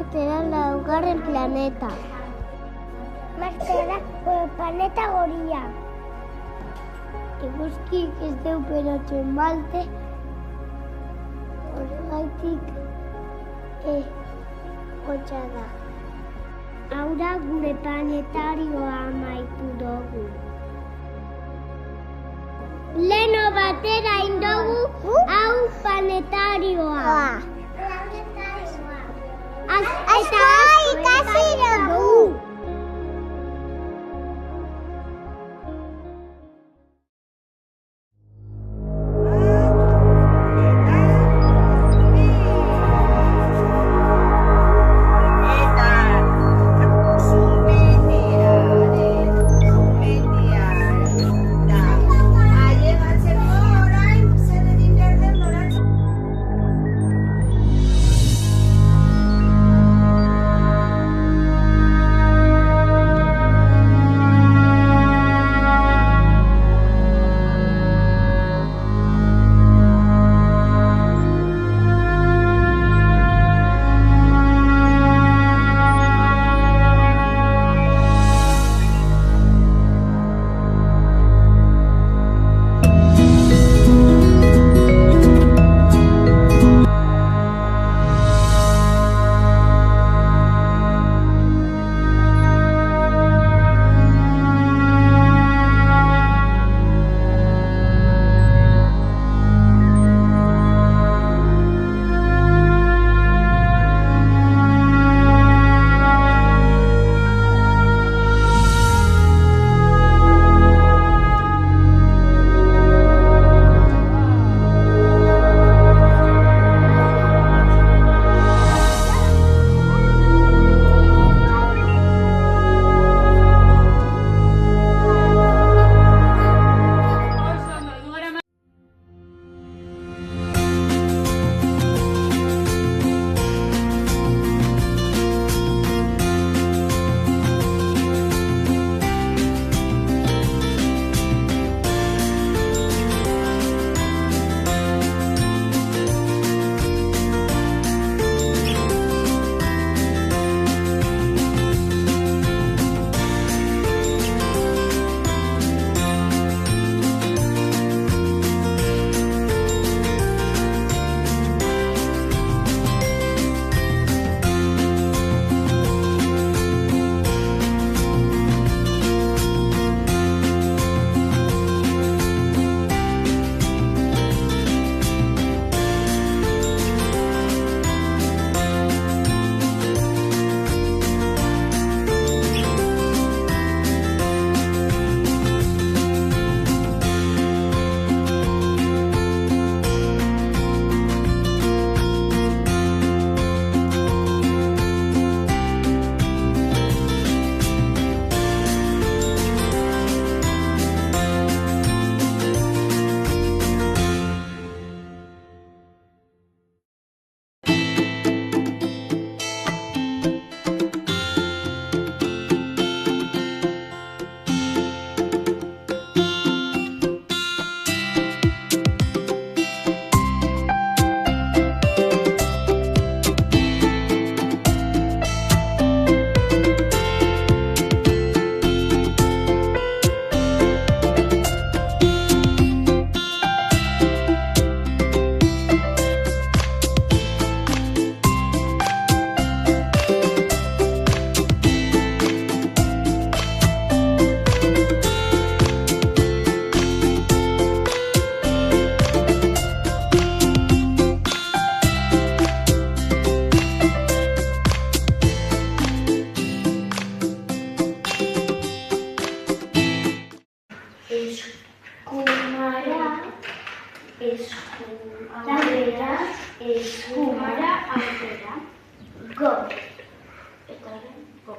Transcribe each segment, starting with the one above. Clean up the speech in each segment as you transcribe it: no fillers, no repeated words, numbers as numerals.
Marte da laugarren planeta. Marte da planeta goria. Eguzkik ez deu berotzen Marte, horregaitik hotza da. Hau da gure planetarioa amaitu dugu. Leno batera indogu hau planetarioa. Eta ikasi dugu. Eskumara aurrera. Go. Eta go.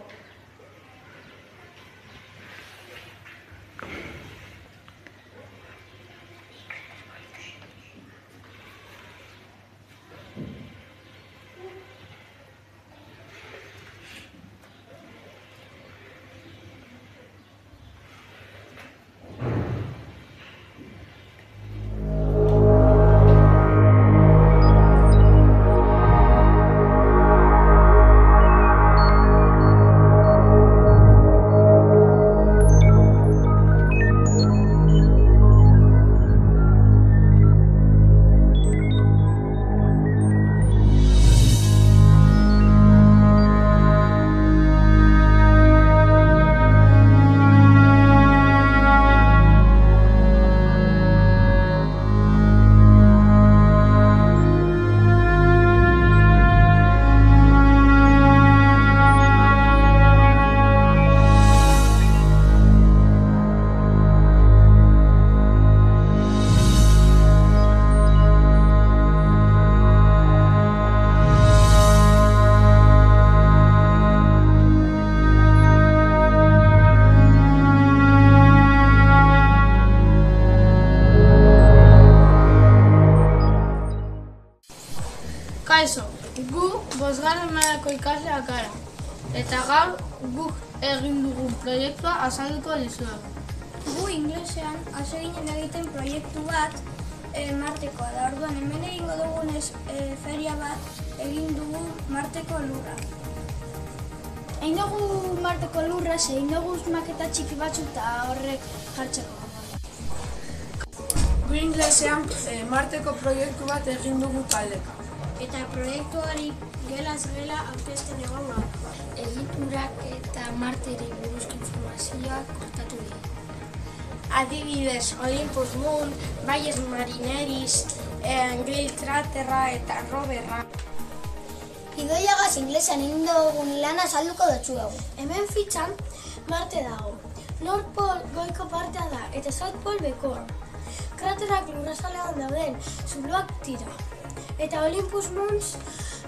Bosgarren mailako ikasleak gara. Eta gaur guk egin dugun proiektua azalduko dizuegu. Gu inglesean hasi ginen egiten proiektu bat Martekoa da. Orduan hemen egingo dugun feria bat egin dugu Marteko lurra. Egin dugu Marteko lurra, egin dugu maketa txiki batzuk eta horrek jartzeko. Gu inglesean Marteko proiektu bat egin dugu taldeka. Eta proiektuari gelaz gela aurkezten egon gaur. Egiturak eta Marteri buruzko informazioak kontatu dira. Adibidez, Olympus Mons, Valles Marineris, Grill Craterra eta Roverra. Idoiagaz inglesean egin dugun lana azalduko dutzuegu. Hemen fitxan Marte dago. North Pole goiko partea da eta South Pole bekoa. Kraterrak lurrazalean dauden zuloak dira. Eta Olympus Mons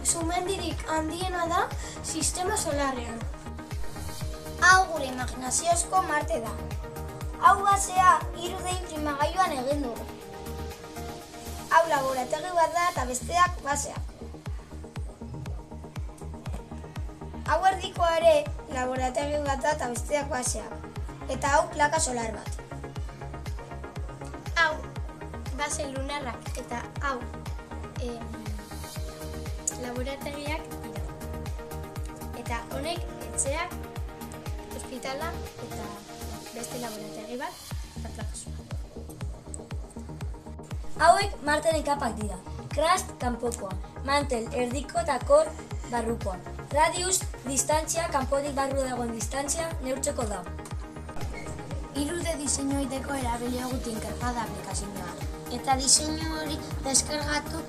sumendirik handiena da sistema solarrean. Hau gure imaginaziozko Marte da. Hau basea 3D inprimagailuan egin dugu. Hau laborategi bat da eta besteak baseak. Hau erdikoa ere laborategi bat da eta besteak baseak. Eta hau plaka solar bat. Hau base lunarrak eta hau laborategiak dira. Eta honek etxeak, ospitala eta beste laborategi bat eta plaka solar. Hauek Marteren kapak dira. Crust kanpokoa, mantel erdiko eta kor barrukoa. Radius, distantzia, kanpotik barru dagoen distantzia neurtzeko da. 3D diseinu egiteko erabili dugu Tinkerpad aplikazioa. Eta diseinu hori deskargatu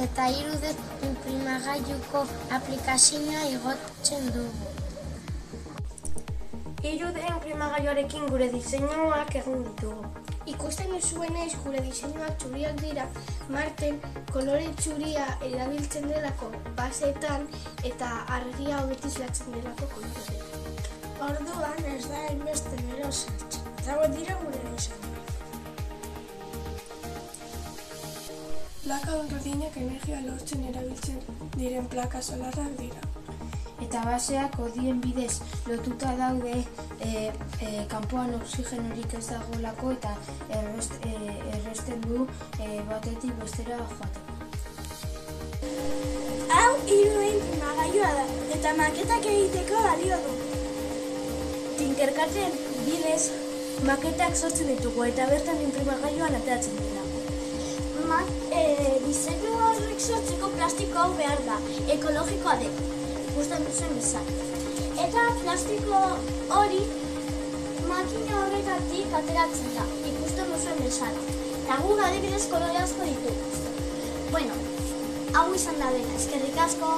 eta 3D inprimagailuko aplikazioa igotzen dugu. 3D inprimagailuarekin gure diseinuak egin ditugu. Ikusten duzuenez gure diseinuak txuriak dira, Marten kolore txuria erabiltzen delako baseetan eta argia hobeto islatzen delako koloreetan. Orduan ez da hainbeste erosak. Hauek dira gure diseinuak. Plaka honradinak energia lortzen erabiltzen diren plaka solarrak dira. Eta baseak hodien bidez lotuta daude kanpoan oxigenorik ez dagoelako eta erresten du batetik bestera joateko. Hau 3D inprimagailua da eta maketak egiteko balio du. Tinkercaden bidez maketak sortzen ditugu eta bertan inprimagailuan ateratzen dira. Diseinu horrek sortzeko plastiko hau behar da, ekologikoa dela. Ikusten duzuen bezala. Eta plastiko hori makina horretatik ateratzen da, ikusten duzuen bezala. Eta guk adibidez kolore asko ditugu. Bueno, hau izan da dena, eskerrik asko.